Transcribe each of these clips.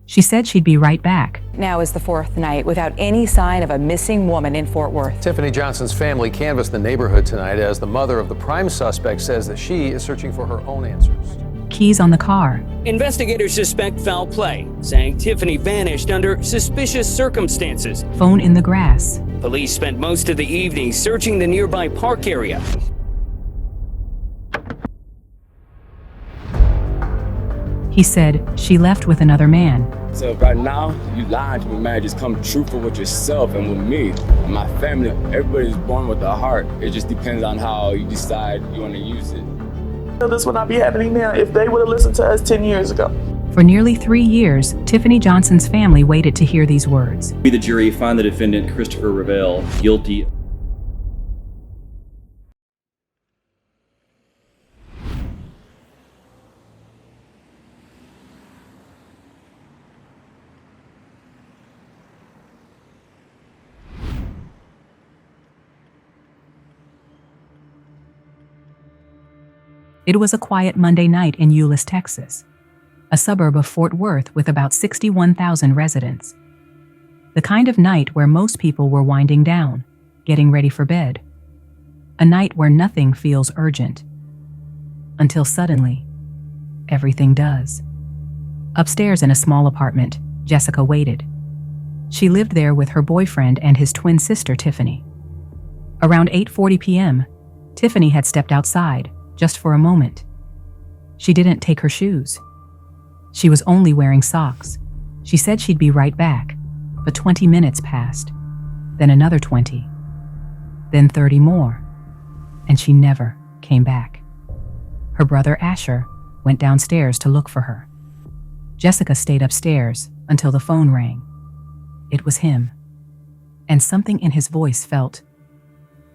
She said she'd be right back. Now is the fourth night without any sign of a missing woman in Fort Worth. Tiffany Johnson's family canvassed the neighborhood tonight as the mother of the prime suspect says that she is searching for her own answers. Keys on the car. Investigators suspect foul play, saying Tiffany vanished under suspicious circumstances. Phone in the grass. Police spent most of the evening searching the nearby park area. He said she left with another man. So right now, you lying to me, man. Just come truthful with yourself and with me and my family. Everybody's born with a heart. It just depends on how you decide you want to use it. This would not be happening now if they would have listened to us 10 years ago. For nearly 3 years, Tiffeny Johnson's family waited to hear these words. We, the jury, find the defendant, Christopher Revill, guilty. It was a quiet Monday night in Euless, Texas, a suburb of Fort Worth with about 61,000 residents. The kind of night where most people were winding down, getting ready for bed. A night where nothing feels urgent. Until suddenly, everything does. Upstairs in a small apartment, Jessica waited. She lived there with her boyfriend and his twin sister, Tiffany. Around 8:40 p.m., Tiffany had stepped outside, just for a moment. She didn't take her shoes. She was only wearing socks. She said she'd be right back, but 20 minutes passed, then another 20, then 30 more, and she never came back. Her brother Asher went downstairs to look for her. Jessica stayed upstairs until the phone rang. It was him, and something in his voice felt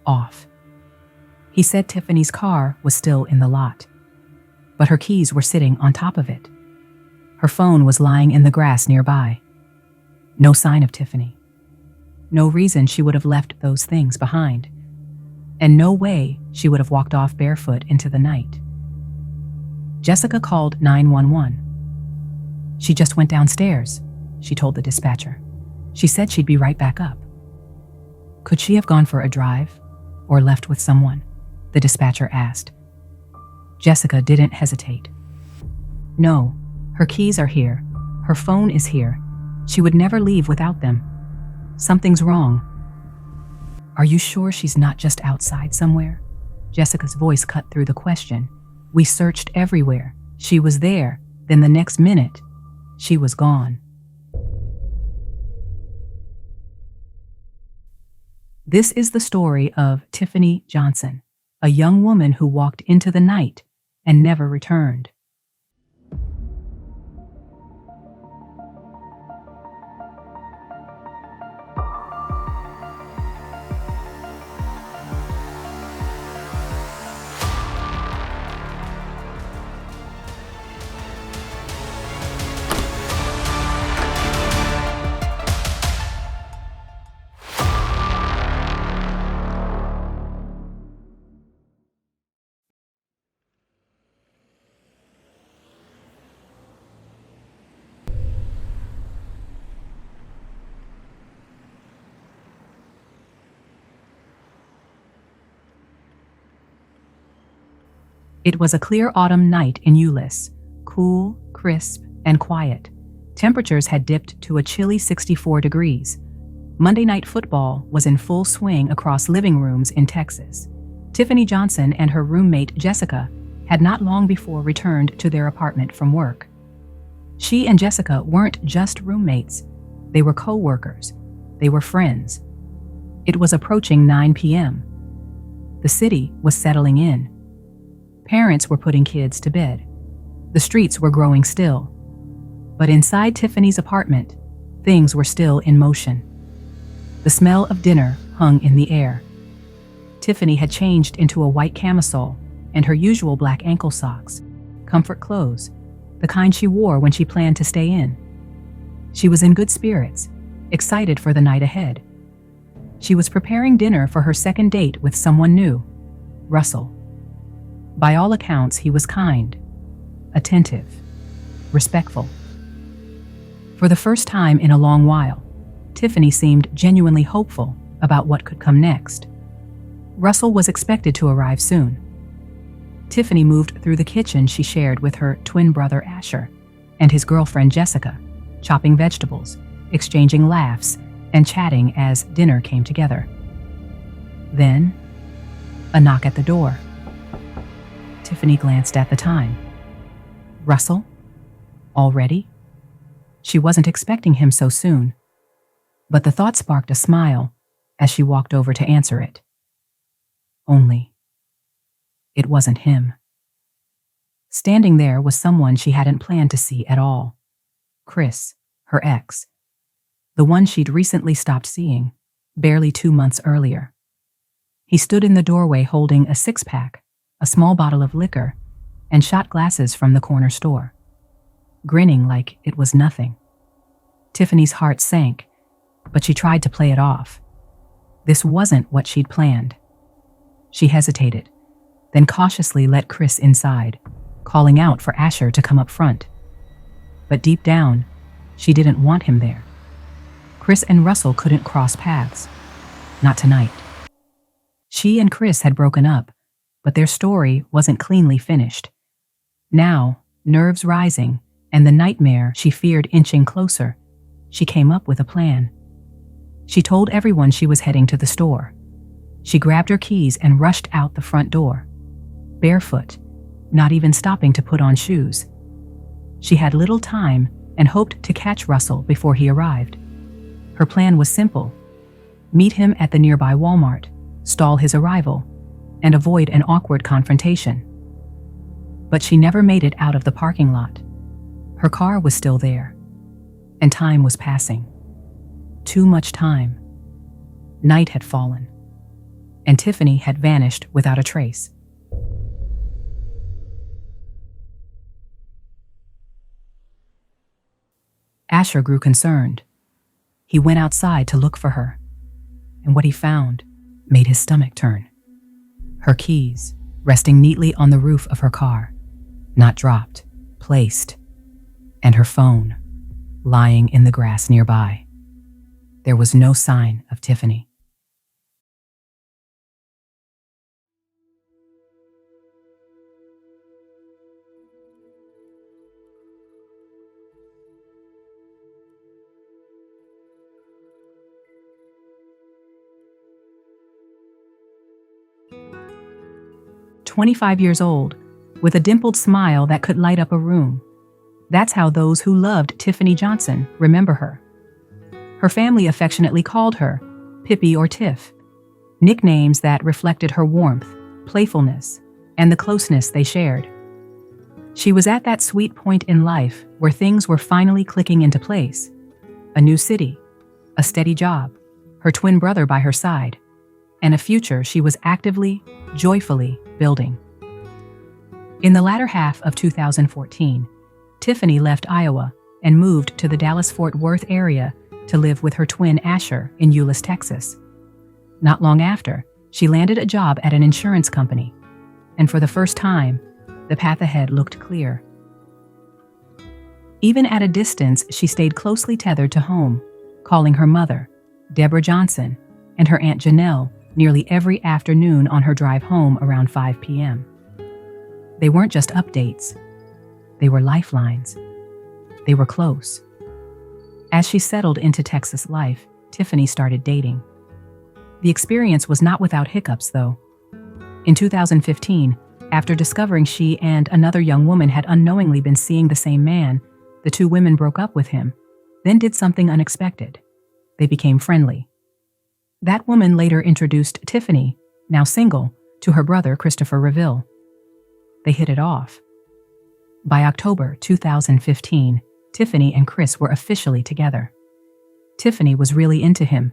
off. He said Tiffany's car was still in the lot, but her keys were sitting on top of it. Her phone was lying in the grass nearby. No sign of Tiffany. No reason she would have left those things behind, and no way she would have walked off barefoot into the night. Jessica called 911. She just went downstairs, she told the dispatcher. She said she'd be right back up. Could she have gone for a drive or left with someone? The dispatcher asked. Jessica didn't hesitate. No, her keys are here. Her phone is here. She would never leave without them. Something's wrong. Are you sure she's not just outside somewhere? Jessica's voice cut through the question. We searched everywhere. She was there. Then the next minute, she was gone. This is the story of Tiffeny Johnson, a young woman who walked into the night and never returned. It was a clear autumn night in Euless, cool, crisp, and quiet. Temperatures had dipped to a chilly 64 degrees. Monday Night Football was in full swing across living rooms in Texas. Tiffeny Johnson and her roommate Jessica had not long before returned to their apartment from work. She and Jessica weren't just roommates. They were co-workers. They were friends. It was approaching 9 p.m. The city was settling in. Parents were putting kids to bed. The streets were growing still. But inside Tiffany's apartment, things were still in motion. The smell of dinner hung in the air. Tiffany had changed into a white camisole and her usual black ankle socks, comfort clothes, the kind she wore when she planned to stay in. She was in good spirits, excited for the night ahead. She was preparing dinner for her second date with someone new, Russell. By all accounts, he was kind, attentive, respectful. For the first time in a long while, Tiffany seemed genuinely hopeful about what could come next. Russell was expected to arrive soon. Tiffany moved through the kitchen she shared with her twin brother Asher and his girlfriend Jessica, chopping vegetables, exchanging laughs, and chatting as dinner came together. Then, a knock at the door. Tiffany glanced at the time. Russell? Already? She wasn't expecting him so soon, but the thought sparked a smile as she walked over to answer it. Only, it wasn't him. Standing there was someone she hadn't planned to see at all. Chris, her ex. The one she'd recently stopped seeing, barely 2 months earlier. He stood in the doorway holding a six-pack, a small bottle of liquor, and shot glasses from the corner store, grinning like it was nothing. Tiffany's heart sank, but she tried to play it off. This wasn't what she'd planned. She hesitated, then cautiously let Chris inside, calling out for Asher to come up front. But deep down, she didn't want him there. Chris and Russell couldn't cross paths. Not tonight. She and Chris had broken up, but their story wasn't cleanly finished. Now, nerves rising and the nightmare she feared inching closer, she came up with a plan. She told everyone she was heading to the store. She grabbed her keys and rushed out the front door, barefoot, not even stopping to put on shoes. She had little time and hoped to catch Russell before he arrived. Her plan was simple: meet him at the nearby Walmart, stall his arrival, and avoid an awkward confrontation. But she never made it out of the parking lot. Her car was still there, and time was passing. Too much time. Night had fallen, and Tiffany had vanished without a trace. Asher grew concerned. He went outside to look for her, and what he found made his stomach turn. Her keys resting neatly on the roof of her car, not dropped, placed, and her phone lying in the grass nearby. There was no sign of Tiffany. "25 years old, with a dimpled smile that could light up a room. That's how those who loved Tiphenie Johnson remember her. Her family affectionately called her Pippi or Tiff, nicknames that reflected her warmth, playfulness, and the closeness they shared. She was at that sweet point in life where things were finally clicking into place. A new city, a steady job, her twin brother by her side, and a future she was actively, joyfully building. In the latter half of 2014, Tiffany left Iowa and moved to the Dallas-Fort Worth area to live with her twin Asher in Euless, Texas. Not long after, she landed a job at an insurance company, and for the first time, the path ahead looked clear. Even at a distance, she stayed closely tethered to home, calling her mother, Deborah Johnson, and her Aunt Janelle nearly every afternoon on her drive home around 5 p.m. They weren't just updates. They were lifelines. They were close. As she settled into Texas life, Tiffany started dating. The experience was not without hiccups, though. In 2015, after discovering she and another young woman had unknowingly been seeing the same man, the two women broke up with him, then did something unexpected. They became friendly. That woman later introduced Tiffany, now single, to her brother Christopher Revill. They hit it off. By October 2015, Tiffany and Chris were officially together. Tiffany was really into him.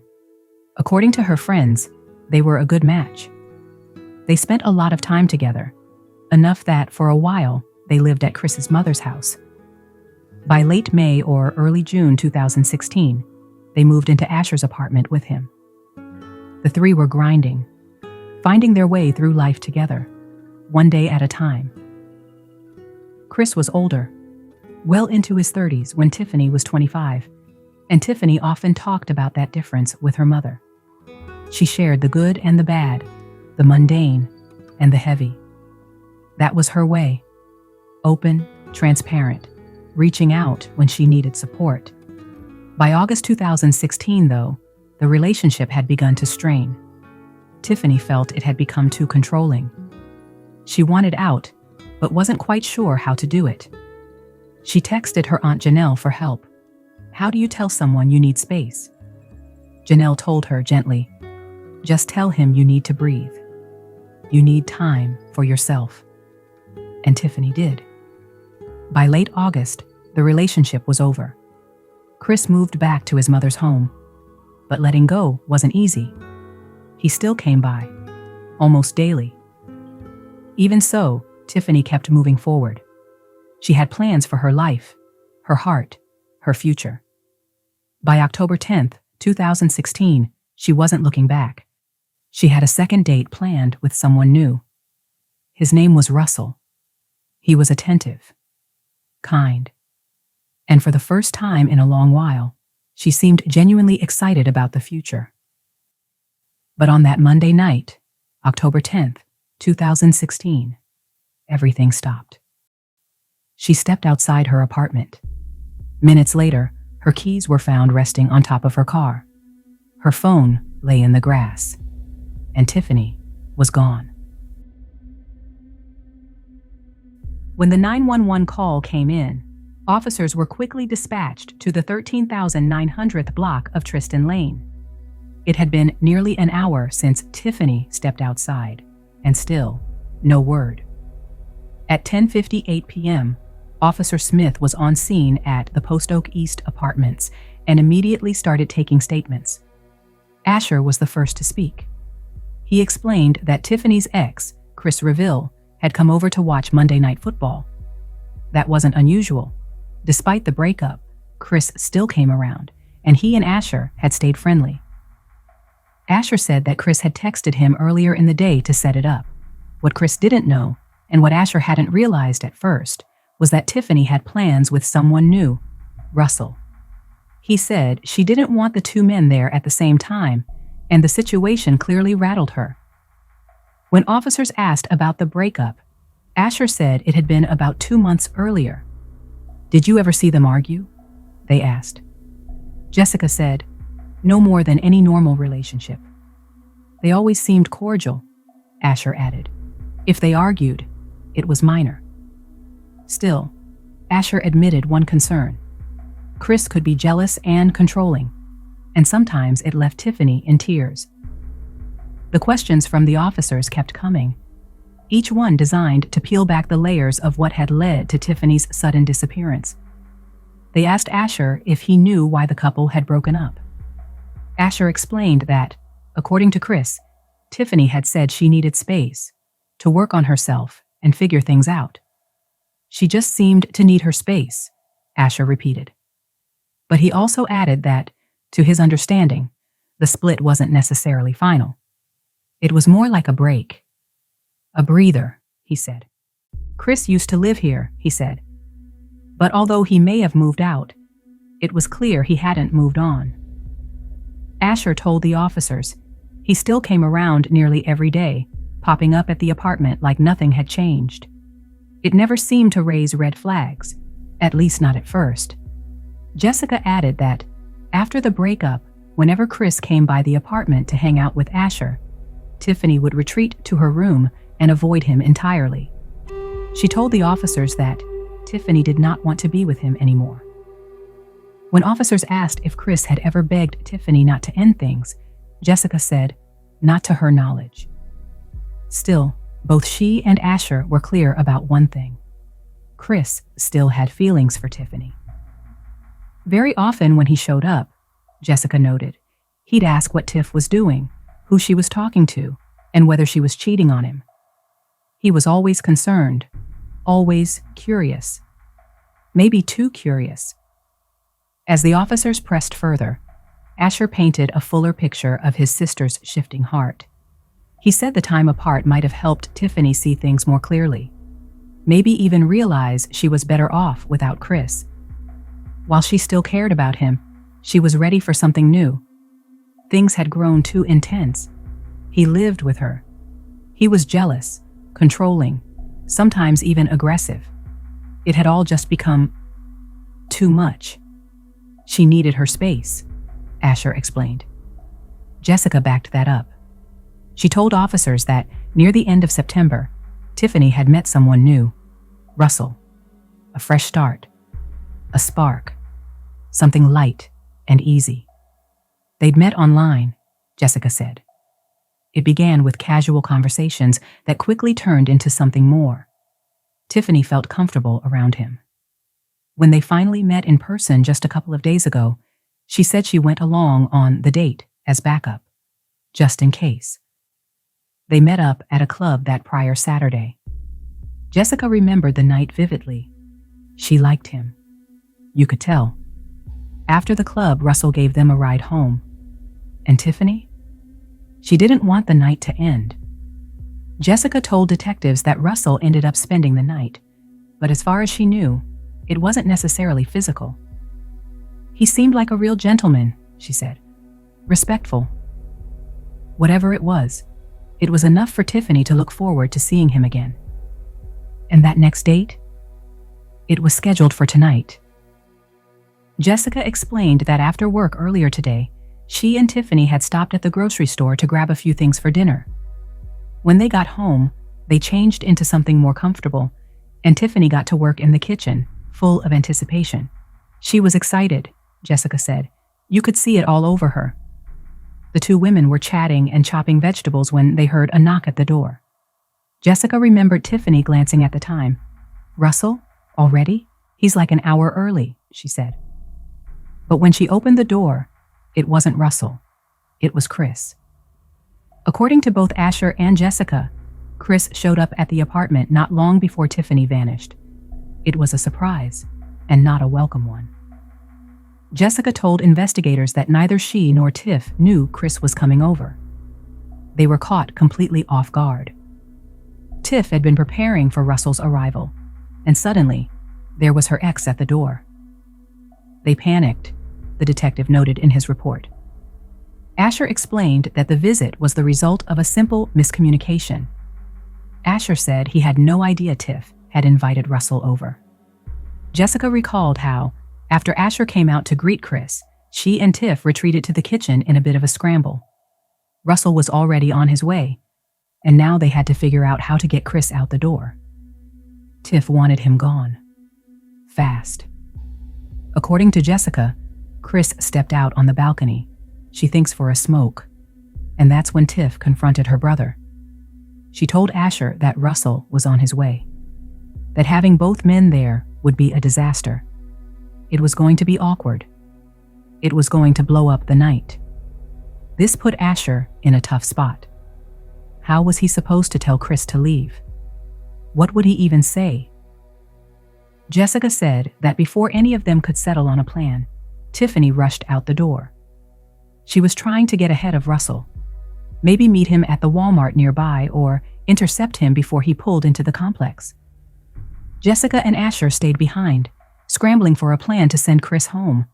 According to her friends, they were a good match. They spent a lot of time together, enough that for a while they lived at Chris's mother's house. By late May or early June 2016, they moved into Asher's apartment with him. The three were grinding, finding their way through life together, one day at a time. Chris was older, well into his 30s when Tiffany was 25, and Tiffany often talked about that difference with her mother. She shared the good and the bad, the mundane and the heavy. That was her way. Open, transparent, reaching out when she needed support. By August 2016, though, the relationship had begun to strain. Tiffany felt it had become too controlling. She wanted out, but wasn't quite sure how to do it. She texted her Aunt Janelle for help. How do you tell someone you need space? Janelle told her gently, just tell him you need to breathe. You need time for yourself. And Tiffany did. By late August, the relationship was over. Chris moved back to his mother's home, but letting go wasn't easy. He still came by, almost daily. Even so, Tiffany kept moving forward. She had plans for her life, her heart, her future. By October 10th, 2016, she wasn't looking back. She had a second date planned with someone new. His name was Russell. He was attentive, kind, and for the first time in a long while, she seemed genuinely excited about the future. But on that Monday night, October 10th, 2016, everything stopped. She stepped outside her apartment. Minutes later, her keys were found resting on top of her car. Her phone lay in the grass, and Tiffany was gone. When the 911 call came in, officers were quickly dispatched to the 13,900th block of Tristan Lane. It had been nearly an hour since Tiffany stepped outside, and still, no word. At 10:58 p.m., Officer Smith was on scene at the Post Oak East apartments and immediately started taking statements. Asher was the first to speak. He explained that Tiffany's ex, Chris Revill, had come over to watch Monday Night Football. That wasn't unusual. Despite the breakup, Chris still came around, and he and Asher had stayed friendly. Asher said that Chris had texted him earlier in the day to set it up. What Chris didn't know, and what Asher hadn't realized at first, was that Tiffany had plans with someone new, Russell. He said she didn't want the two men there at the same time, and the situation clearly rattled her. When officers asked about the breakup, Asher said it had been about 2 months earlier. Did you ever see them argue? They asked. Jessica said, no more than any normal relationship. They always seemed cordial, Asher added. If they argued, it was minor. Still, Asher admitted one concern. Chris could be jealous and controlling, and sometimes it left Tiffany in tears. The questions from the officers kept coming, each one designed to peel back the layers of what had led to Tiffany's sudden disappearance. They asked Asher if he knew why the couple had broken up. Asher explained that, according to Chris, Tiffany had said she needed space to work on herself and figure things out. She just seemed to need her space, Asher repeated. But he also added that, to his understanding, the split wasn't necessarily final. It was more like a break. A breather, he said. Chris used to live here, he said. But although he may have moved out, it was clear he hadn't moved on. Asher told the officers he still came around nearly every day, popping up at the apartment like nothing had changed. It never seemed to raise red flags, at least not at first. Jessica added that, after the breakup, whenever Chris came by the apartment to hang out with Asher, Tiffany would retreat to her room and avoid him entirely. She told the officers that Tiffany did not want to be with him anymore. When officers asked if Chris had ever begged Tiffany not to end things, Jessica said, not to her knowledge. Still, both she and Asher were clear about one thing. Chris still had feelings for Tiffany. Very often when he showed up, Jessica noted, he'd ask what Tiff was doing, who she was talking to, and whether she was cheating on him. He was always concerned, always curious. Maybe too curious. As the officers pressed further, Asher painted a fuller picture of his sister's shifting heart. He said the time apart might have helped Tiffany see things more clearly. maybe even realize she was better off without Chris. While she still cared about him, she was ready for something new. Things had grown too intense. He lived with her. He was jealous, controlling, sometimes even aggressive. It had all just become too much. She needed her space, Asher explained. Jessica backed that up. She told officers that, near the end of September, Tiffany had met someone new, Russell. A fresh start, a spark, something light and easy. They'd met online, Jessica said. It began with casual conversations that quickly turned into something more. Tiffany felt comfortable around him. When they finally met in person just a couple of days ago, she said she went along on the date as backup, just in case. They met up at a club that prior Saturday. Jessica remembered the night vividly. She liked him. You could tell. After the club, Russell gave them a ride home. And Tiffany? She didn't want the night to end. Jessica told detectives that Russell ended up spending the night, but as far as she knew, it wasn't necessarily physical. He seemed like a real gentleman, she said. Respectful. Whatever it was enough for Tiffany to look forward to seeing him again. And that next date? It was scheduled for tonight. Jessica explained that after work earlier today, she and Tiffany had stopped at the grocery store to grab a few things for dinner. When they got home, they changed into something more comfortable, and Tiffany got to work in the kitchen, full of anticipation. She was excited, Jessica said. You could see it all over her. The two women were chatting and chopping vegetables when they heard a knock at the door. Jessica remembered Tiffany glancing at the time. Russell? Already? He's like an hour early, she said. But when she opened the door, it wasn't Russell. It was Chris. According to both Asher and Jessica, Chris showed up at the apartment not long before Tiffany vanished. It was a surprise, and not a welcome one. Jessica told investigators that neither she nor Tiff knew Chris was coming over. They were caught completely off guard. Tiff had been preparing for Russell's arrival, and suddenly, there was her ex at the door. They panicked, the detective noted in his report. Asher explained that the visit was the result of a simple miscommunication. Asher said he had no idea Tiff had invited Russell over. Jessica recalled how, after Asher came out to greet Chris, she and Tiff retreated to the kitchen in a bit of a scramble. Russell was already on his way, and now they had to figure out how to get Chris out the door. Tiff wanted him gone. Fast. According to Jessica, Chris stepped out on the balcony. She thinks for a smoke, and that's when Tiff confronted her brother. She told Asher that Russell was on his way, that having both men there would be a disaster. It was going to be awkward. It was going to blow up the night. This put Asher in a tough spot. How was he supposed to tell Chris to leave? What would he even say? Jessica said that before any of them could settle on a plan, Tiffany rushed out the door. She was trying to get ahead of Russell, maybe meet him at the Walmart nearby or intercept him before he pulled into the complex. Jessica and Asher stayed behind, scrambling for a plan to send Chris home.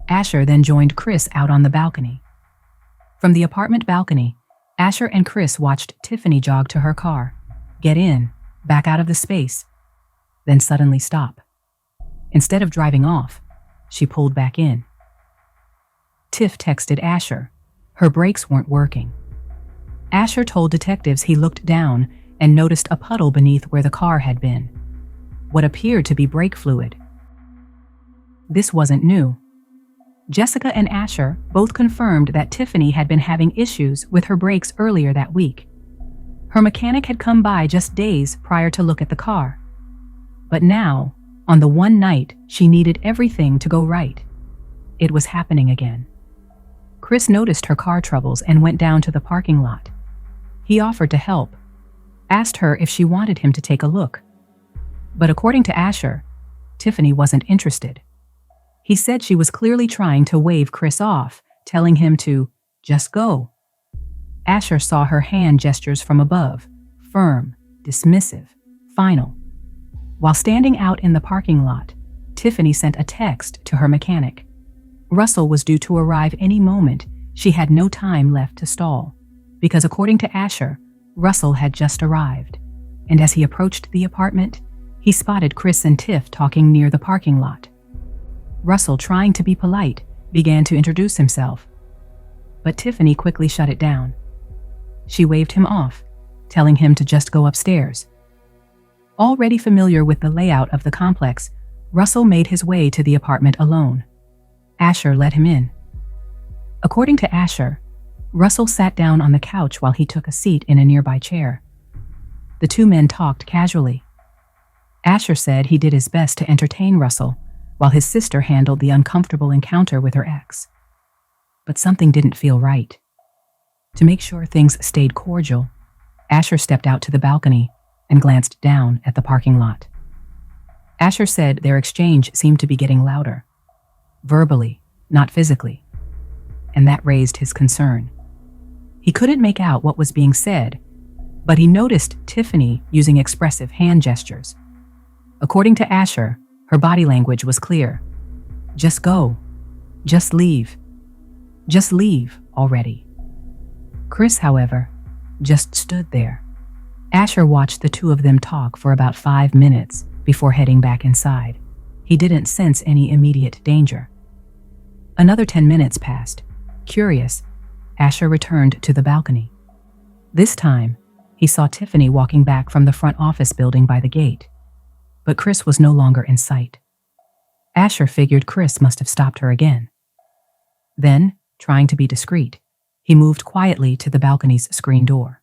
Asher then joined Chris out on the balcony. From the apartment balcony, Asher and Chris watched Tiffany jog to her car, get in, back out of the space, then suddenly stop. Instead of driving off, she pulled back in. Tiff texted Asher. Her brakes weren't working. Asher told detectives he looked down and noticed a puddle beneath where the car had been, what appeared to be brake fluid. This wasn't new. Jessica and Asher both confirmed that Tiffany had been having issues with her brakes earlier that week. Her mechanic had come by just days prior to look at the car. But now, on the one night she needed everything to go right, it was happening again. Chris noticed her car troubles and went down to the parking lot. He offered to help, asked her if she wanted him to take a look. But according to Asher, Tiffany wasn't interested. He said she was clearly trying to wave Chris off, telling him to just go. Asher saw her hand gestures from above, firm, dismissive, final. While standing out in the parking lot, Tiffany sent a text to her mechanic. Russell was due to arrive any moment. She had no time left to stall, because according to Asher, Russell had just arrived, and as he approached the apartment, he spotted Chris and Tiff talking near the parking lot. Russell, trying to be polite, began to introduce himself, but Tiffany quickly shut it down. She waved him off, telling him to just go upstairs. Already familiar with the layout of the complex, Russell made his way to the apartment alone. Asher let him in. According to Asher, Russell sat down on the couch while he took a seat in a nearby chair. The two men talked casually. Asher said he did his best to entertain Russell, while his sister handled the uncomfortable encounter with her ex. But something didn't feel right. To make sure things stayed cordial, Asher stepped out to the balcony and glanced down at the parking lot. Asher said their exchange seemed to be getting louder, verbally, not physically, and that raised his concern. He couldn't make out what was being said, but he noticed Tiffany using expressive hand gestures. According to Asher, her body language was clear. Just go. Just leave. Just leave already. Chris, however, just stood there. Asher watched the two of them talk for about 5 minutes before heading back inside. He didn't sense any immediate danger. Another 10 minutes passed. Curious, Asher returned to the balcony. This time, he saw Tiffany walking back from the front office building by the gate, but Chris was no longer in sight. Asher figured Chris must have stopped her again. Then, trying to be discreet, he moved quietly to the balcony's screen door.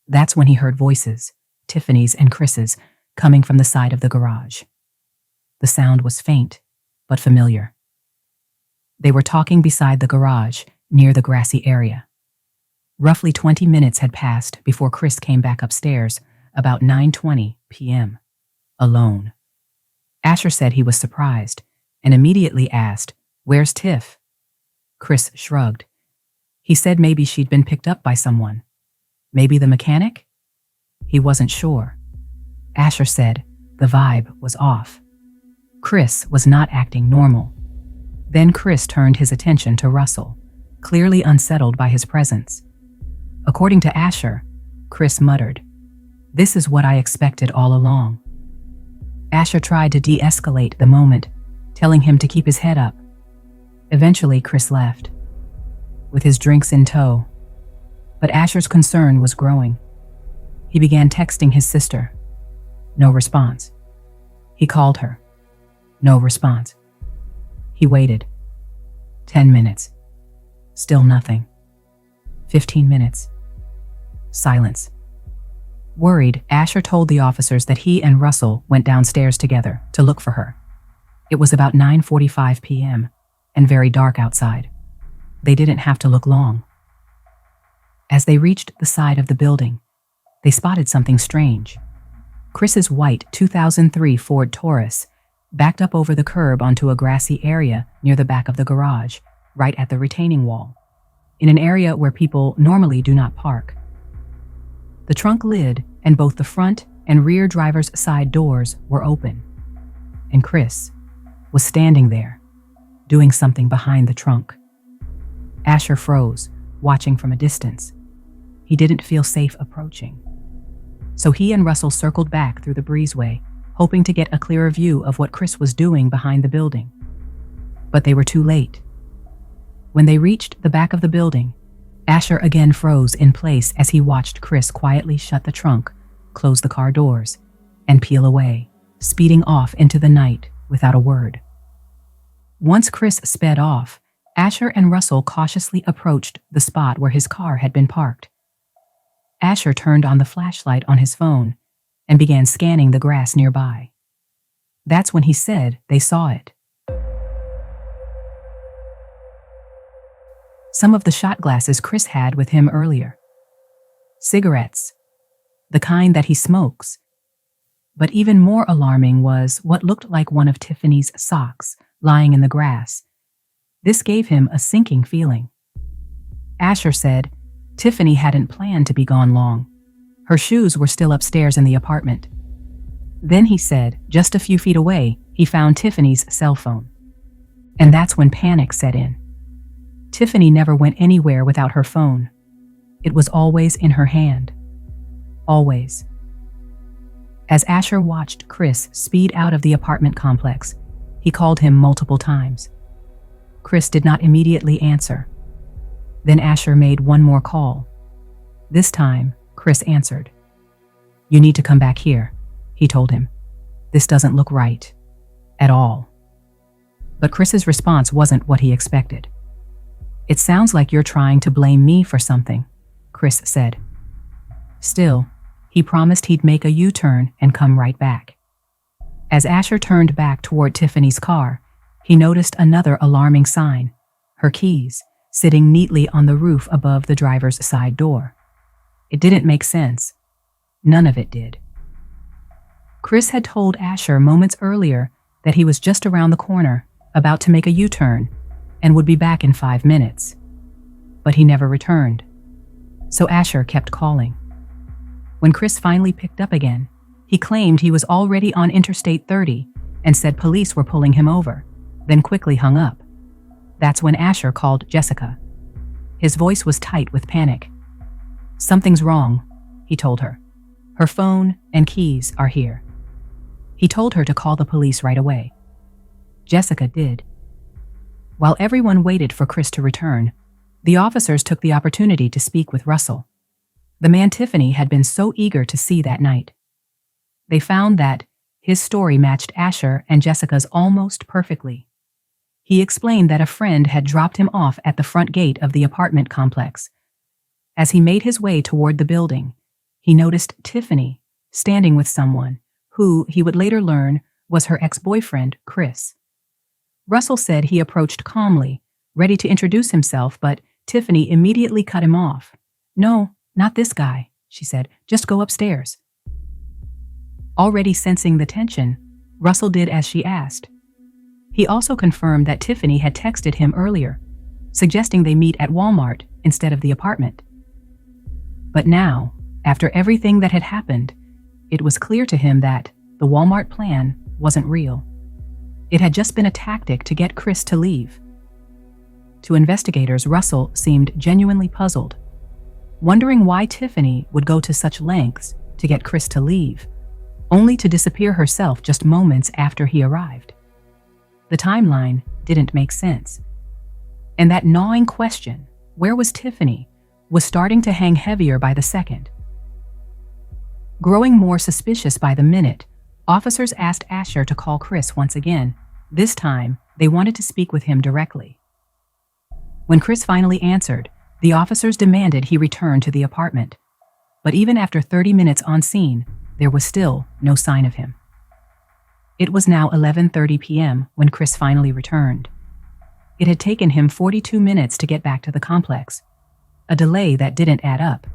That's when he heard voices, Tiffany's and Chris's, coming from the side of the garage. The sound was faint, but familiar. They were talking beside the garage, near the grassy area. Roughly 20 minutes had passed before Chris came back upstairs, about 9:20 p.m., alone. Asher said he was surprised and immediately asked, "Where's Tiff?" Chris shrugged. He said maybe she'd been picked up by someone. Maybe the mechanic? He wasn't sure. Asher said the vibe was off. Chris was not acting normal. Then Chris turned his attention to Russell, clearly unsettled by his presence. According to Asher, Chris muttered, "This is what I expected all along." Asher tried to de-escalate the moment, telling him to keep his head up. Eventually, Chris left, with his drinks in tow. But Asher's concern was growing. He began texting his sister. No response. He called her. No response. He waited. 10 minutes. Still nothing. 15 minutes. Silence. Worried, Asher told the officers that he and Russell went downstairs together to look for her. It was about 9:45 p.m. and very dark outside. They didn't have to look long. As they reached the side of the building, they spotted something strange. Chris's white 2003 Ford Taurus backed up over the curb onto a grassy area near the back of the garage, right at the retaining wall, in an area where people normally do not park. The trunk lid and both the front and rear driver's side doors were open, and Chris was standing there, doing something behind the trunk. Asher froze, watching from a distance. He didn't feel safe approaching. So he and Russell circled back through the breezeway, hoping to get a clearer view of what Chris was doing behind the building. But they were too late. When they reached the back of the building, Asher again froze in place as he watched Chris quietly shut the trunk, close the car doors, and peel away, speeding off into the night without a word. Once Chris sped off, Asher and Russell cautiously approached the spot where his car had been parked. Asher turned on the flashlight on his phone and began scanning the grass nearby. That's when he said they saw it. Some of the shot glasses Chris had with him earlier. Cigarettes, the kind that he smokes. But even more alarming was what looked like one of Tiffany's socks lying in the grass. This gave him a sinking feeling. Asher said Tiffany hadn't planned to be gone long. Her shoes were still upstairs in the apartment. Then he said, just a few feet away, he found Tiffany's cell phone. And that's when panic set in. Tiffany never went anywhere without her phone. It was always in her hand. Always. As Asher watched Chris speed out of the apartment complex, he called him multiple times. Chris did not immediately answer. Then Asher made one more call. This time, Chris answered. "You need to come back here," he told him. "This doesn't look right. At all." But Chris's response wasn't what he expected. "It sounds like you're trying to blame me for something," Chris said. Still, he promised he'd make a U-turn and come right back. As Asher turned back toward Tiffany's car, he noticed another alarming sign, her keys, sitting neatly on the roof above the driver's side door. It didn't make sense. None of it did. Chris had told Asher moments earlier that he was just around the corner, about to make a U-turn, and would be back in 5 minutes. But he never returned. So Asher kept calling. When Chris finally picked up again, he claimed he was already on Interstate 30 and said police were pulling him over, then quickly hung up. That's when Asher called Jessica. His voice was tight with panic. "Something's wrong," he told her. "Her phone and keys are here." He told her to call the police right away. Jessica did. While everyone waited for Chris to return, the officers took the opportunity to speak with Russell, the man Tiffany had been so eager to see that night. They found that his story matched Asher and Jessica's almost perfectly. He explained that a friend had dropped him off at the front gate of the apartment complex. As he made his way toward the building, he noticed Tiffany standing with someone who, he would later learn, was her ex-boyfriend, Chris. Russell said he approached calmly, ready to introduce himself, but Tiffany immediately cut him off. "No, not this guy," she said. "Just go upstairs." Already sensing the tension, Russell did as she asked. He also confirmed that Tiffany had texted him earlier, suggesting they meet at Walmart instead of the apartment. But now, after everything that had happened, it was clear to him that the Walmart plan wasn't real. It had just been a tactic to get Chris to leave. To investigators, Russell seemed genuinely puzzled, wondering why Tiffany would go to such lengths to get Chris to leave, only to disappear herself just moments after he arrived. The timeline didn't make sense. And that gnawing question, where was Tiffany, was starting to hang heavier by the second. Growing more suspicious by the minute, officers asked Asher to call Chris once again. This time, they wanted to speak with him directly. When Chris finally answered, the officers demanded he return to the apartment. But even after 30 minutes on scene, there was still no sign of him. It was now 11:30 p.m. when Chris finally returned. It had taken him 42 minutes to get back to the complex, a delay that didn't add up.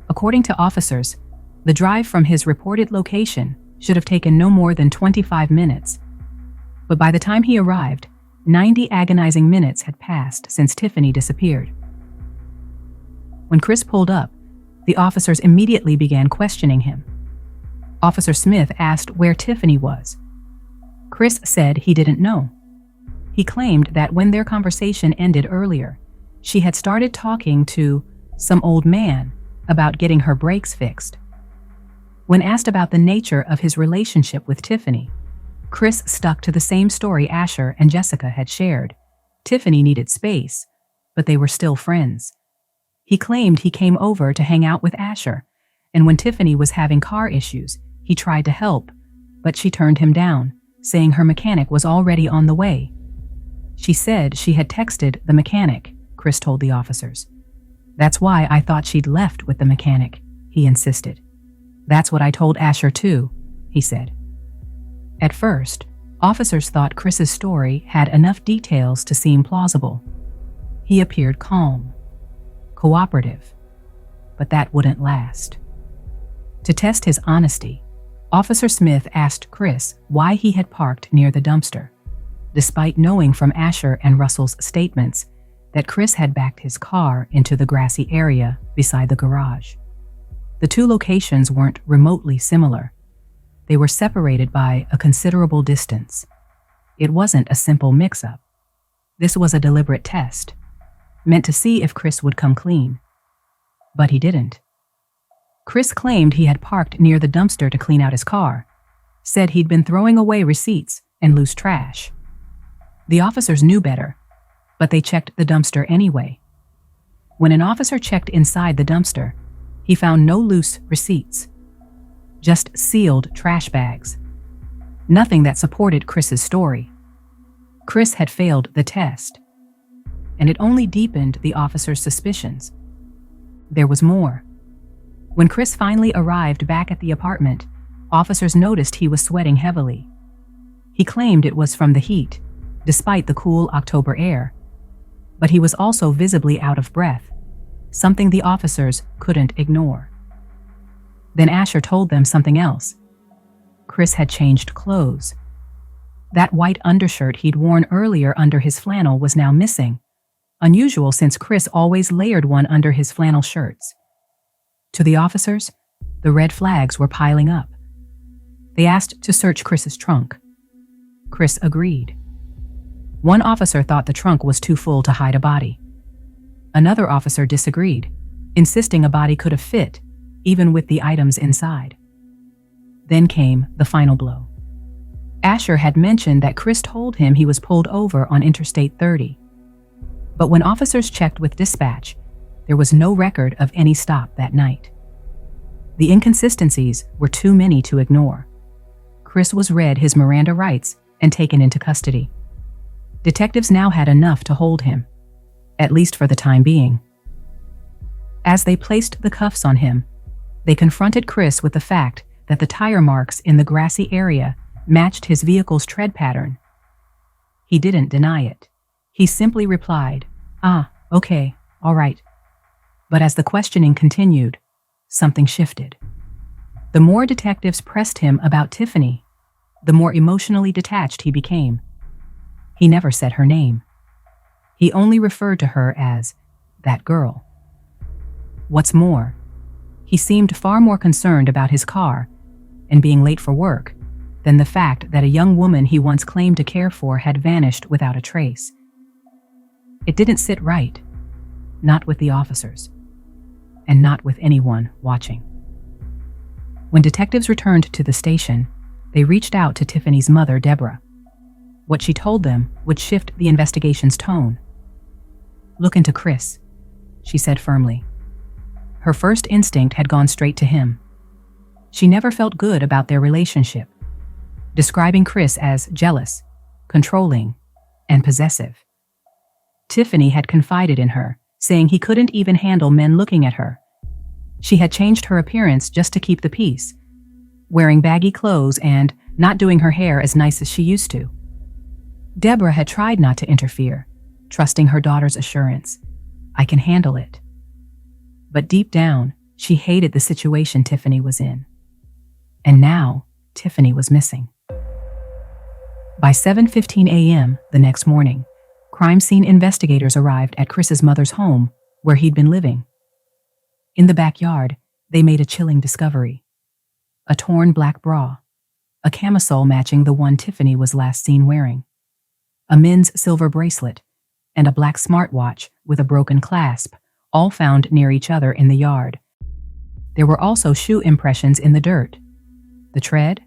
According to officers, the drive from his reported location should have taken no more than 25 minutes. But by the time he arrived, 90 agonizing minutes had passed since Tiffany disappeared. When Chris pulled up, the officers immediately began questioning him. Officer Smith asked where Tiffany was. Chris said he didn't know. He claimed that when their conversation ended earlier, she had started talking to some old man about getting her brakes fixed. When asked about the nature of his relationship with Tiffany, Chris stuck to the same story Asher and Jessica had shared. Tiffany needed space, but they were still friends. He claimed he came over to hang out with Asher, and when Tiffany was having car issues, he tried to help, but she turned him down, saying her mechanic was already on the way. She said she had texted the mechanic, Chris told the officers. "That's why I thought she'd left with the mechanic," he insisted. "That's what I told Asher too," he said. At first, officers thought Chris's story had enough details to seem plausible. He appeared calm, cooperative, but that wouldn't last. To test his honesty, Officer Smith asked Chris why he had parked near the dumpster, despite knowing from Asher and Russell's statements that Chris had backed his car into the grassy area beside the garage. The two locations weren't remotely similar. They were separated by a considerable distance. It wasn't a simple mix-up. This was a deliberate test, meant to see if Chris would come clean. But he didn't. Chris claimed he had parked near the dumpster to clean out his car, said he'd been throwing away receipts and loose trash. The officers knew better, but they checked the dumpster anyway. When an officer checked inside the dumpster, he found no loose receipts, just sealed trash bags. Nothing that supported Chris's story. Chris had failed the test, and it only deepened the officers' suspicions. There was more. When Chris finally arrived back at the apartment, officers noticed he was sweating heavily. He claimed it was from the heat, despite the cool October air, but he was also visibly out of breath, something the officers couldn't ignore. Then Asher told them something else. Chris had changed clothes. That white undershirt he'd worn earlier under his flannel was now missing, unusual since Chris always layered one under his flannel shirts. To the officers, the red flags were piling up. They asked to search Chris's trunk. Chris agreed. One officer thought the trunk was too full to hide a body. Another officer disagreed, insisting a body could have fit, even with the items inside. Then came the final blow. Asher had mentioned that Chris told him he was pulled over on Interstate 30. But when officers checked with dispatch, there was no record of any stop that night. The inconsistencies were too many to ignore. Chris was read his Miranda rights and taken into custody. Detectives now had enough to hold him, at least for the time being. As they placed the cuffs on him, they confronted Chris with the fact that the tire marks in the grassy area matched his vehicle's tread pattern. He didn't deny it. He simply replied, okay, all right. But as the questioning continued, something shifted. The more detectives pressed him about Tiffany, the more emotionally detached he became. He never said her name. He only referred to her as that girl. What's more, he seemed far more concerned about his car and being late for work than the fact that a young woman he once claimed to care for had vanished without a trace. It didn't sit right, not with the officers, and not with anyone watching. When detectives returned to the station, they reached out to Tiffany's mother, Deborah. What she told them would shift the investigation's tone. "Look into Chris," she said firmly. Her first instinct had gone straight to him. She never felt good about their relationship, describing Chris as jealous, controlling, and possessive. Tiffany had confided in her, saying he couldn't even handle men looking at her. She had changed her appearance just to keep the peace, wearing baggy clothes and not doing her hair as nice as she used to. Deborah had tried not to interfere, trusting her daughter's assurance, "I can handle it." But deep down, she hated the situation Tiffany was in. And now, Tiffany was missing. By 7:15 a.m. the next morning, crime scene investigators arrived at Chris's mother's home, where he'd been living. In the backyard, they made a chilling discovery. A torn black bra, a camisole matching the one Tiffany was last seen wearing, a men's silver bracelet, and a black smartwatch with a broken clasp, all found near each other in the yard. There were also shoe impressions in the dirt. The tread?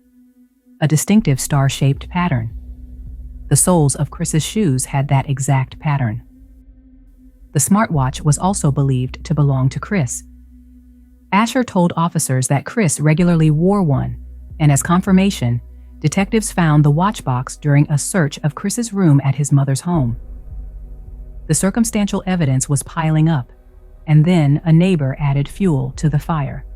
A distinctive star-shaped pattern. The soles of Chris's shoes had that exact pattern. The smartwatch was also believed to belong to Chris. Asher told officers that Chris regularly wore one, and as confirmation, detectives found the watch box during a search of Chris's room at his mother's home. The circumstantial evidence was piling up, and then a neighbor added fuel to the fire.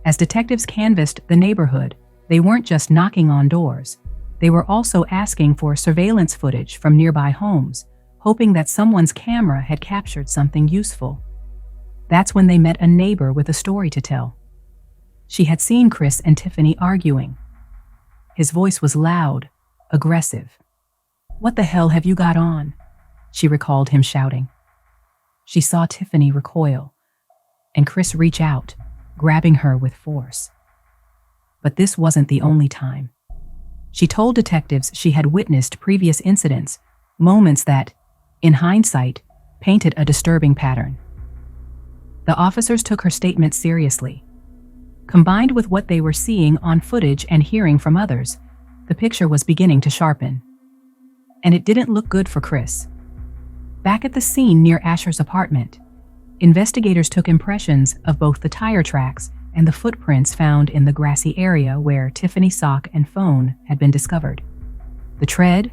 As detectives canvassed the neighborhood, they weren't just knocking on doors. They were also asking for surveillance footage from nearby homes, hoping that someone's camera had captured something useful. That's when they met a neighbor with a story to tell. She had seen Chris and Tiffany arguing. His voice was loud, aggressive. "What the hell have you got on?" she recalled him shouting. She saw Tiffany recoil, and Chris reach out, grabbing her with force. But this wasn't the only time. She told detectives she had witnessed previous incidents, moments that, in hindsight, painted a disturbing pattern. The officers took her statement seriously. Combined with what they were seeing on footage and hearing from others, the picture was beginning to sharpen. And it didn't look good for Chris. Back at the scene near Asher's apartment, investigators took impressions of both the tire tracks and the footprints found in the grassy area where Tiffany's sock and phone had been discovered. The tread,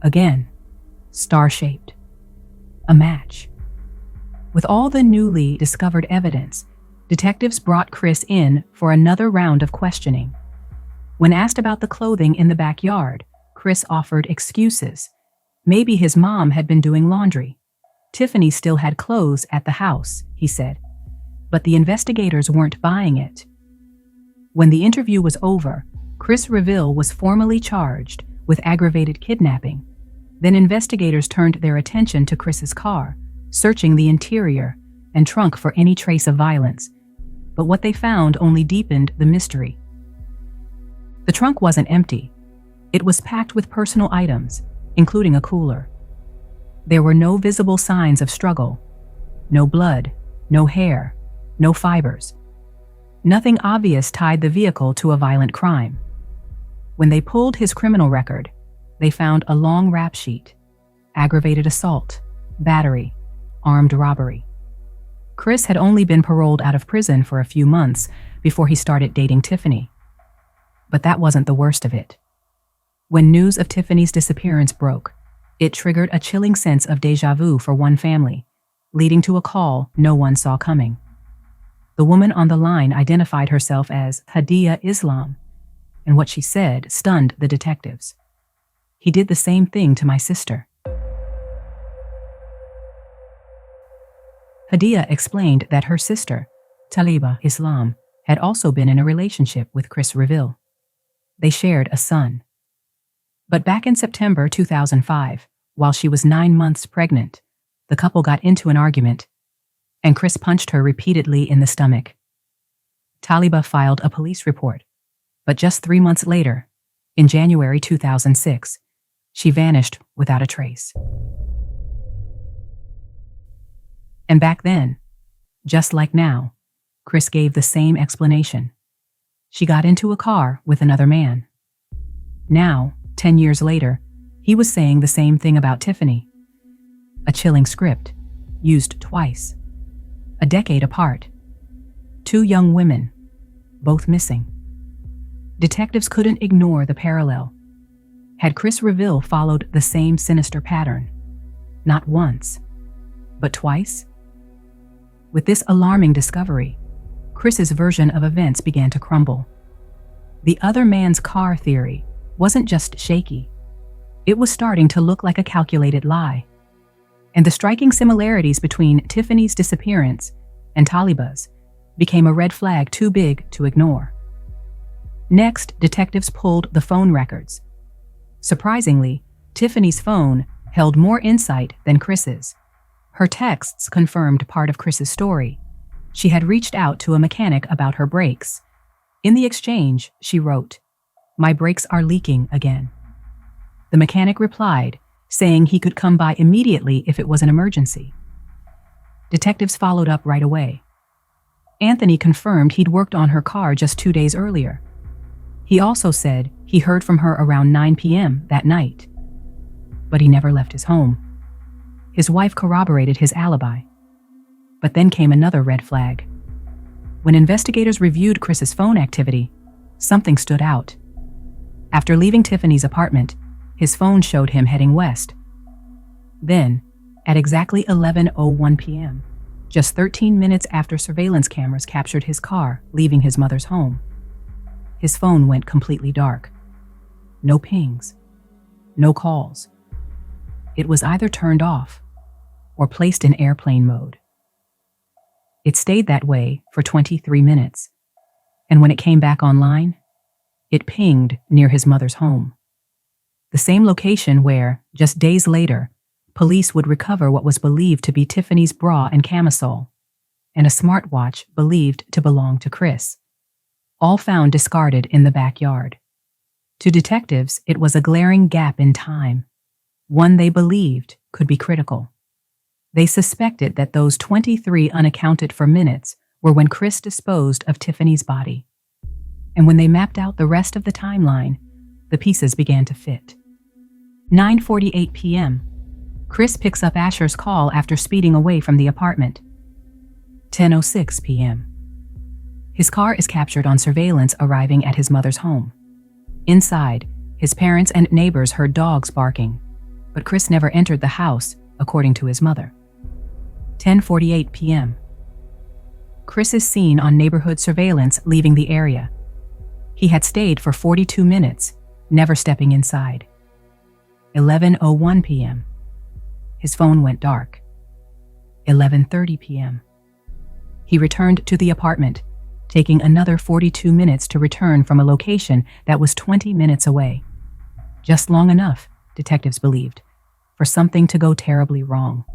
again, star-shaped. A match. With all the newly discovered evidence, detectives brought Chris in for another round of questioning. When asked about the clothing in the backyard, Chris offered excuses. Maybe his mom had been doing laundry. Tiffany still had clothes at the house, he said. But the investigators weren't buying it. When the interview was over, Chris Revill was formally charged with aggravated kidnapping. Then investigators turned their attention to Chris's car, searching the interior and trunk for any trace of violence. But what they found only deepened the mystery. The trunk wasn't empty. It was packed with personal items, including a cooler. There were no visible signs of struggle. No blood, no hair, no fibers. Nothing obvious tied the vehicle to a violent crime. When they pulled his criminal record, they found a long rap sheet: aggravated assault, battery, armed robbery. Chris had only been paroled out of prison for a few months before he started dating Tiffany. But that wasn't the worst of it. When news of Tiffany's disappearance broke, it triggered a chilling sense of déjà vu for one family, leading to a call no one saw coming. The woman on the line identified herself as Hadia Islam, and what she said stunned the detectives. "He did the same thing to my sister." Hadia explained that her sister, Taalibah Islam, had also been in a relationship with Chris Revill. They shared a son. But back in September 2005, while she was 9 months pregnant, the couple got into an argument, and Chris punched her repeatedly in the stomach. Taalibah filed a police report, but just 3 months later, in January 2006, she vanished without a trace. And back then, just like now, Chris gave the same explanation. She got into a car with another man. Now, 10 years later, he was saying the same thing about Tiffany. A chilling script, used twice. A decade apart. 2 young women, both missing. Detectives couldn't ignore the parallel. Had Chris Revill followed the same sinister pattern? Not once, but twice? With this alarming discovery, Chris's version of events began to crumble. The other man's car theory wasn't just shaky. It was starting to look like a calculated lie. And the striking similarities between Tiffany's disappearance and Taalibah's became a red flag too big to ignore. Next, detectives pulled the phone records. Surprisingly, Tiffany's phone held more insight than Chris's. Her texts confirmed part of Chris's story. She had reached out to a mechanic about her brakes. In the exchange, she wrote, "My brakes are leaking again." The mechanic replied, saying he could come by immediately if it was an emergency. Detectives followed up right away. Anthony confirmed he'd worked on her car just 2 days earlier. He also said he heard from her around 9 p.m. that night. But he never left his home. His wife corroborated his alibi. But then came another red flag. When investigators reviewed Chris's phone activity, something stood out. After leaving Tiffany's apartment, his phone showed him heading west. Then, at exactly 11:01 p.m., just 13 minutes after surveillance cameras captured his car leaving his mother's home, his phone went completely dark. No pings. No calls. It was either turned off or placed in airplane mode. It stayed that way for 23 minutes, and when it came back online, it pinged near his mother's home. The same location where, just days later, police would recover what was believed to be Tiffany's bra and camisole, and a smartwatch believed to belong to Chris. all found discarded in the backyard. To detectives, it was a glaring gap in time, one they believed could be critical. They suspected that those 23 unaccounted for minutes were when Chris disposed of Tiffany's body. And when they mapped out the rest of the timeline, the pieces began to fit. 9:48 p.m. Chris picks up Asher's call after speeding away from the apartment. 10:06 p.m. His car is captured on surveillance arriving at his mother's home. Inside, his parents and neighbors heard dogs barking, but Chris never entered the house, according to his mother. 10:48 p.m. Chris is seen on neighborhood surveillance leaving the area. He had stayed for 42 minutes, never stepping inside. 11:01 p.m. His phone went dark. 11:30 p.m. He returned to the apartment, taking another 42 minutes to return from a location that was 20 minutes away. Just long enough, detectives believed, for something to go terribly wrong.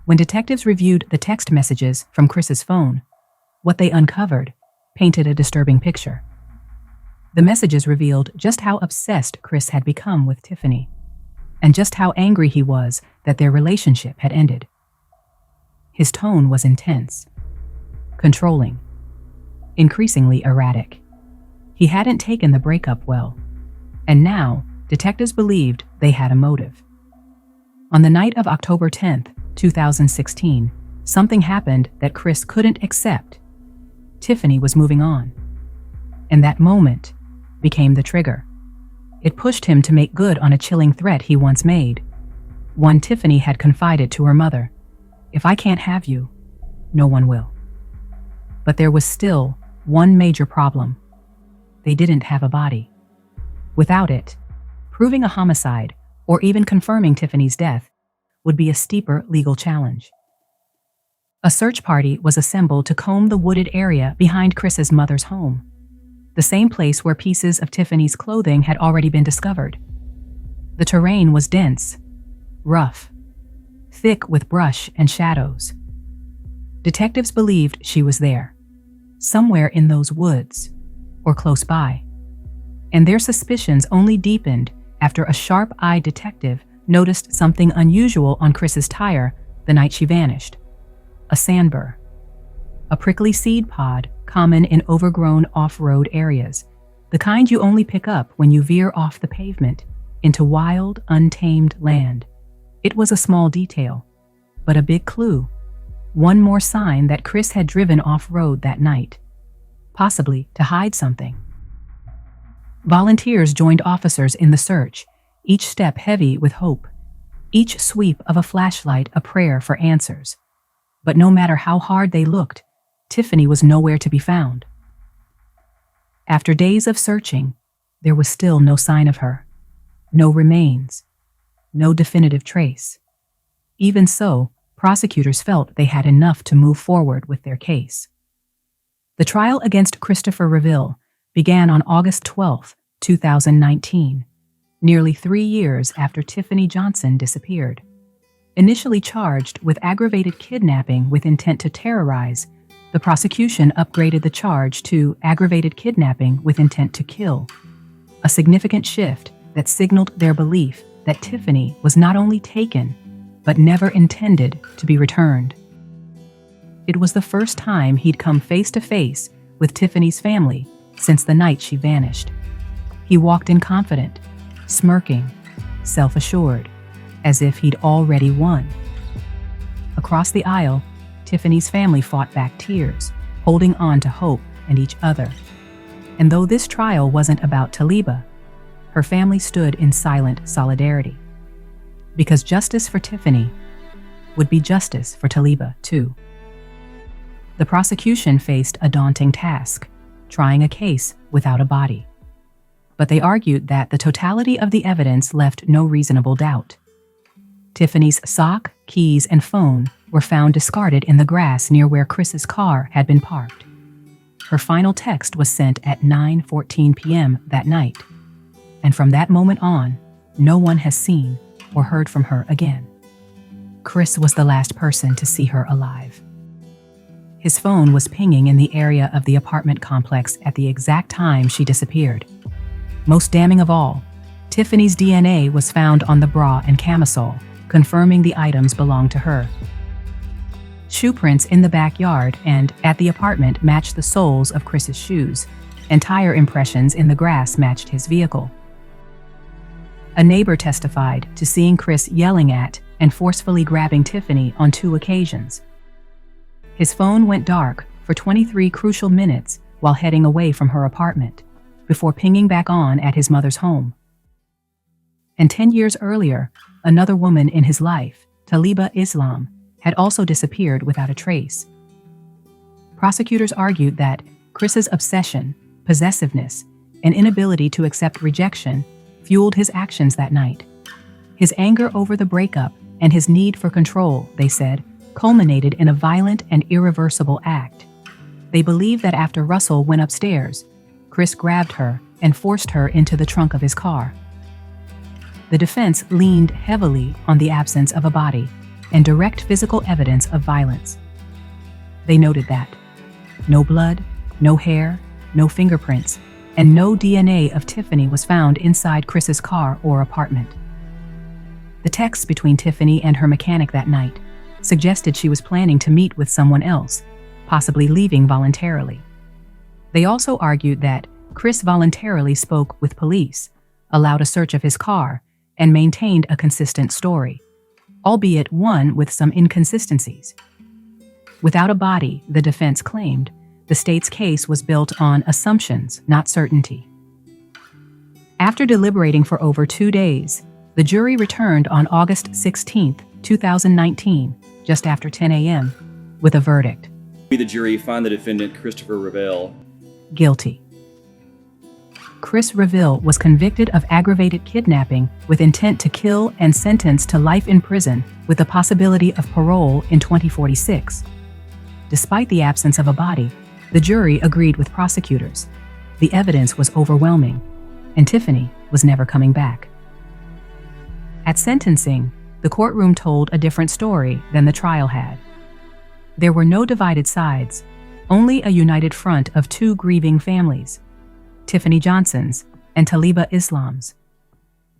When detectives reviewed the text messages from Chris's phone, what they uncovered painted a disturbing picture. The messages revealed just how obsessed Chris had become with Tiffany, and just how angry he was that their relationship had ended. His tone was intense, controlling, increasingly erratic. He hadn't taken the breakup well, and now detectives believed they had a motive. On the night of October 10th, 2016, something happened that Chris couldn't accept. Tiffany was moving on, and that moment became the trigger. It pushed him to make good on a chilling threat he once made, one Tiffany had confided to her mother: "If I can't have you, no one will." But there was still one major problem. They didn't have a body. Without it, proving a homicide or even confirming Tiffany's death would be a steeper legal challenge. A search party was assembled to comb the wooded area behind Chris's mother's home, the same place where pieces of Tiffany's clothing had already been discovered. The terrain was dense, rough, thick with brush and shadows. Detectives believed she was there, somewhere in those woods or close by, and their suspicions only deepened after a sharp-eyed detective noticed something unusual on Chris's tire the night she vanished: a sandburr, a prickly seed pod common in overgrown off-road areas, the kind you only pick up when you veer off the pavement into wild, untamed land. It was a small detail, but a big clue, one more sign that Chris had driven off-road that night, possibly to hide something. Volunteers joined officers in the search, each step heavy with hope, each sweep of a flashlight a prayer for answers. But no matter how hard they looked, Tiffany was nowhere to be found. After days of searching, there was still no sign of her, no remains, no definitive trace. Even so, prosecutors felt they had enough to move forward with their case. The trial against Christopher Revill began on August 12, 2019, nearly 3 years after Tiphenie Johnson disappeared. Initially charged with aggravated kidnapping with intent to terrorize, the prosecution upgraded the charge to aggravated kidnapping with intent to kill, a significant shift that signaled their belief that Tiffany was not only taken, but never intended to be returned. It was the first time he'd come face to face with Tiffany's family since the night she vanished. He walked in confident, smirking, self-assured, as if he'd already won. Across the aisle, Tiffany's family fought back tears, holding on to hope and each other. And though this trial wasn't about Taalibah, her family stood in silent solidarity. Because justice for Tiffany would be justice for Taalibah, too. The prosecution faced a daunting task, trying a case without a body. But they argued that the totality of the evidence left no reasonable doubt. Tiffany's sock, keys, and phone were found discarded in the grass near where Chris's car had been parked. Her final text was sent at 9:14 p.m. that night, and from that moment on, no one has seen or heard from her again. Chris was the last person to see her alive. His phone was pinging in the area of the apartment complex at the exact time she disappeared. Most damning of all, Tiffany's DNA was found on the bra and camisole, confirming the items belonged to her. Shoe prints in the backyard and at the apartment matched the soles of Chris's shoes, and tire impressions in the grass matched his vehicle. A neighbor testified to seeing Chris yelling at and forcefully grabbing Tiffany on 2 occasions. His phone went dark for 23 crucial minutes while heading away from her apartment, before pinging back on at his mother's home. And 10 years earlier, another woman in his life, Taalibah Islam, had also disappeared without a trace. Prosecutors argued that Chris's obsession, possessiveness, and inability to accept rejection fueled his actions that night. His anger over the breakup and his need for control, they said, culminated in a violent and irreversible act. They believed that after Russell went upstairs, Chris grabbed her and forced her into the trunk of his car. The defense leaned heavily on the absence of a body and direct physical evidence of violence. They noted that no blood, no hair, no fingerprints, and no DNA of Tiffany was found inside Chris's car or apartment. The texts between Tiffany and her mechanic that night suggested she was planning to meet with someone else, possibly leaving voluntarily. They also argued that Chris voluntarily spoke with police, allowed a search of his car, and maintained a consistent story, albeit one with some inconsistencies. Without a body, the defense claimed, the state's case was built on assumptions, not certainty. After deliberating for over 2 days, the jury returned on August 16, 2019, just after 10 a.m., with a verdict. The jury found the defendant, Christopher Revill, guilty. Chris Revill was convicted of aggravated kidnapping with intent to kill and sentenced to life in prison with the possibility of parole in 2046. Despite the absence of a body, the jury agreed with prosecutors. The evidence was overwhelming, and Tiffany was never coming back. At sentencing, the courtroom told a different story than the trial had. There were no divided sides, only a united front of 2 grieving families, Tiphenie Johnson's and Taalibah Islam's.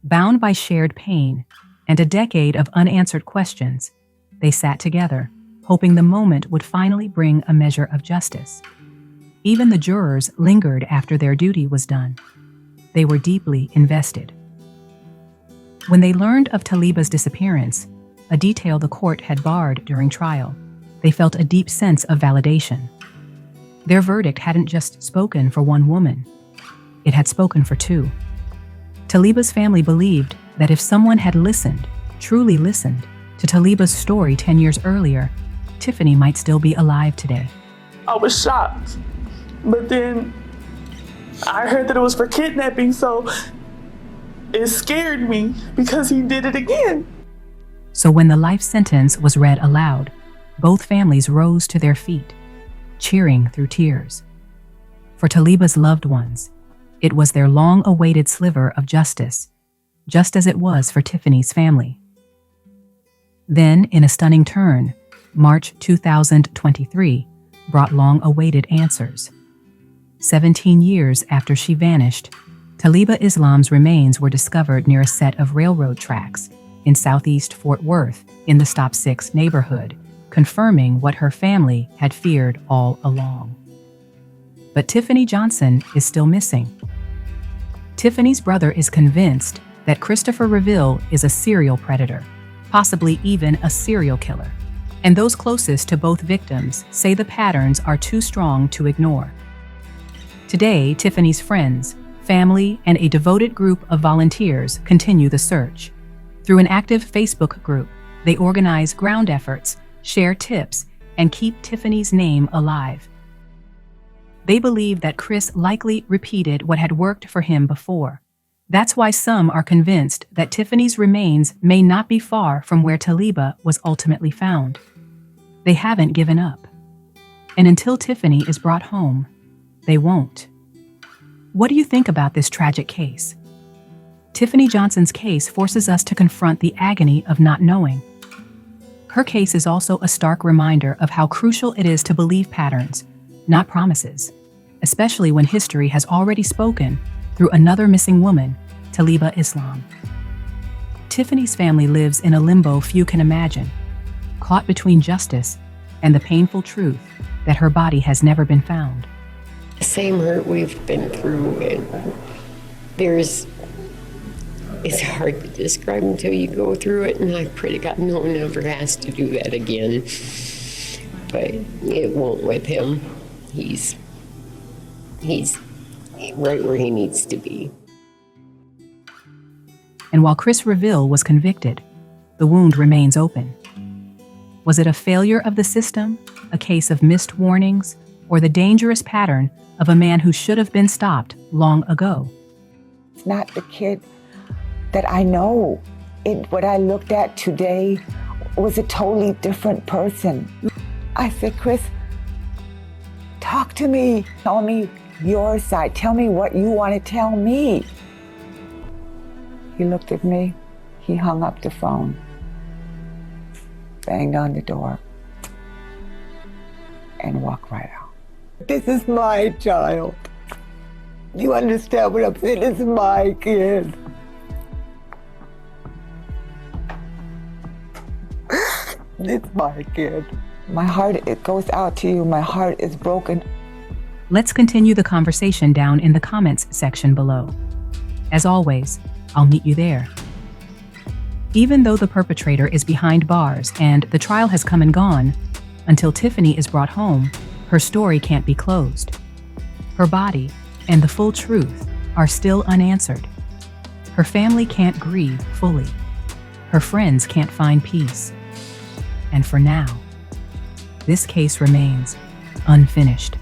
Bound by shared pain and a decade of unanswered questions, they sat together, hoping the moment would finally bring a measure of justice. Even the jurors lingered after their duty was done. They were deeply invested. When they learned of Taalibah's disappearance, a detail the court had barred during trial, they felt a deep sense of validation. Their verdict hadn't just spoken for one woman. It had spoken for 2. Taalibah's family believed that if someone had listened, truly listened, to Taalibah's story 10 years earlier, Tiffany might still be alive today. I was shocked. But then I heard that it was for kidnapping, so it scared me because he did it again. So when the life sentence was read aloud, both families rose to their feet, cheering through tears. For Taalibah's loved ones, it was their long-awaited sliver of justice, just as it was for Tiffany's family. Then, in a stunning turn, March 2023 brought long-awaited answers. 17 years after she vanished, Taalibah Islam's remains were discovered near a set of railroad tracks in southeast Fort Worth in the Stop 6 neighborhood, confirming what her family had feared all along. But Tiphenie Johnson is still missing. Tiffany's brother is convinced that Christopher Revill is a serial predator, possibly even a serial killer. And those closest to both victims say the patterns are too strong to ignore. Today, Tiffany's friends, family, and a devoted group of volunteers continue the search. Through an active Facebook group, they organize ground efforts, share tips, and keep Tiffany's name alive. They believe that Chris likely repeated what had worked for him before. That's why some are convinced that Tiffany's remains may not be far from where Taalibah was ultimately found. They haven't given up. And until Tiffany is brought home, they won't. What do you think about this tragic case? Tiphenie Johnson's case forces us to confront the agony of not knowing. Her case is also a stark reminder of how crucial it is to believe patterns, not promises, especially when history has already spoken through another missing woman, Taalibah Islam. Tiffany's family lives in a limbo few can imagine, caught between justice and the painful truth that her body has never been found. The same hurt we've been through, and it's hard to describe until you go through it, and I pray to God no one ever has to do that again. But it won't with him. He's right where he needs to be. And while Chris Revill was convicted, the wound remains open. Was it a failure of the system, a case of missed warnings, or the dangerous pattern of a man who should have been stopped long ago? It's not the kid that I know. What I looked at today was a totally different person. I said, Chris, talk to me. Tell me your side. Tell me what you want to tell me. He looked at me. He hung up the phone, banged on the door, and walked right out. This is my child. You understand what I'm saying? This is my kid. It's my kid. My heart, it goes out to you. My heart is broken. Let's continue the conversation down in the comments section below. As always, I'll meet you there. Even though the perpetrator is behind bars and the trial has come and gone, until Tiffany is brought home, her story can't be closed. Her body and the full truth are still unanswered. Her family can't grieve fully. Her friends can't find peace. And for now, this case remains unfinished.